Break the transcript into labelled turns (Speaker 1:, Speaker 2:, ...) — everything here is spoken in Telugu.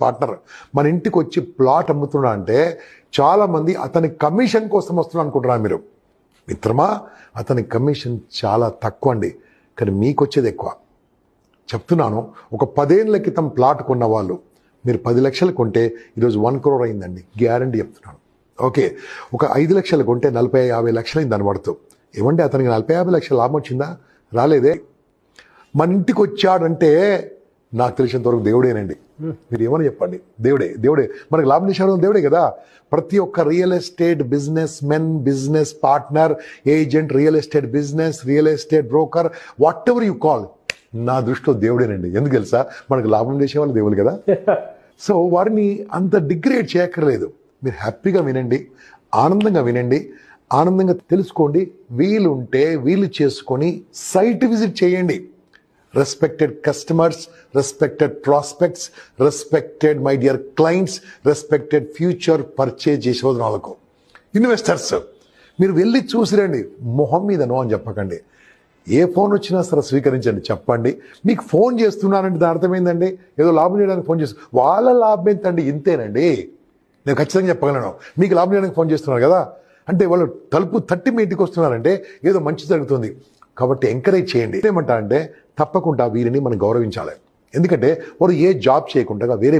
Speaker 1: పార్ట్నర్ మన ఇంటికి వచ్చి ప్లాట్ అమ్ముతున్నా అంటే చాలామంది అతని కమిషన్ కోసం వస్తున్నా అనుకుంటున్నారు మీరు. మిత్రమా, అతని కమిషన్ చాలా తక్కువ అండి, కానీ మీకు వచ్చేది ఎక్కువ. చెప్తున్నాను, ఒక 10 ఏళ్ల క్రితం ప్లాట్ కొన్న వాళ్ళు మీరు 10 లక్షలు కొంటే ఈరోజు 1 crore అయిందండి, గ్యారంటీ చెప్తున్నాను. ఓకే, ఒక 5 లక్షలు కొంటే 40-50 లక్షలు అయింది దాని పడుతూ. ఏమంటే అతనికి 40-50 లక్షల లాభం వచ్చిందా? రాలేదే. మన ఇంటికి వచ్చాడంటే నాకు తెలిసినంత వరకు దేవుడేనండి. మీరు ఏమని చెప్పండి, దేవుడే మనకు లాభం చేసేవాడు దేవుడే కదా. ప్రతి ఒక్క real estate business men, business partner, agent, real estate business, real estate broker, what ever you call, నా దృష్టిలో దేవుడేనండి. ఎందుకు తెలుసా? మనకు లాభం చేసేవాళ్ళు దేవుడు కదా. సో వారిని అంత డిగ్రేడ్ చేయక్కర్లేదు. మీరు హ్యాపీగా వినండి, ఆనందంగా వినండి, ఆనందంగా తెలుసుకోండి. వీలుంటే వీలు చేసుకొని సైట్ విజిట్ చేయండి. Respected customers, respected prospects, respected my dear clients, respected future purchase చేసే వాళ్ళకు, ఇన్వెస్టర్స్, మీరు వెళ్ళి చూసిరండి. మొహం మీద నో అని చెప్పకండి. ఏ ఫోన్ వచ్చినా సరే స్వీకరించండి. చెప్పండి, మీకు ఫోన్ చేస్తున్నానంటే దాని అర్థమైందండి ఏదో లాభం చేయడానికి ఫోన్ చేస్తారు. వాళ్ళ లాభం ఎంతండి? ఇంతేనండి. నేను ఖచ్చితంగా చెప్పగలను. మీకు లాభం చేయడానికి ఫోన్ చేస్తున్నారు కదా అంటే వాళ్ళు తలుపు తట్టి మీ ఇంటికి వస్తున్నారంటే ఏదో మంచి జరుగుతుంది. కాబట్టి ఎంకరేజ్ చేయండి. ఏమంటారంటే తప్పకుండా వీరిని మనం గౌరవించాలి. ఎందుకంటే వారు ఏ జాబ్ చేయకుండా వేరే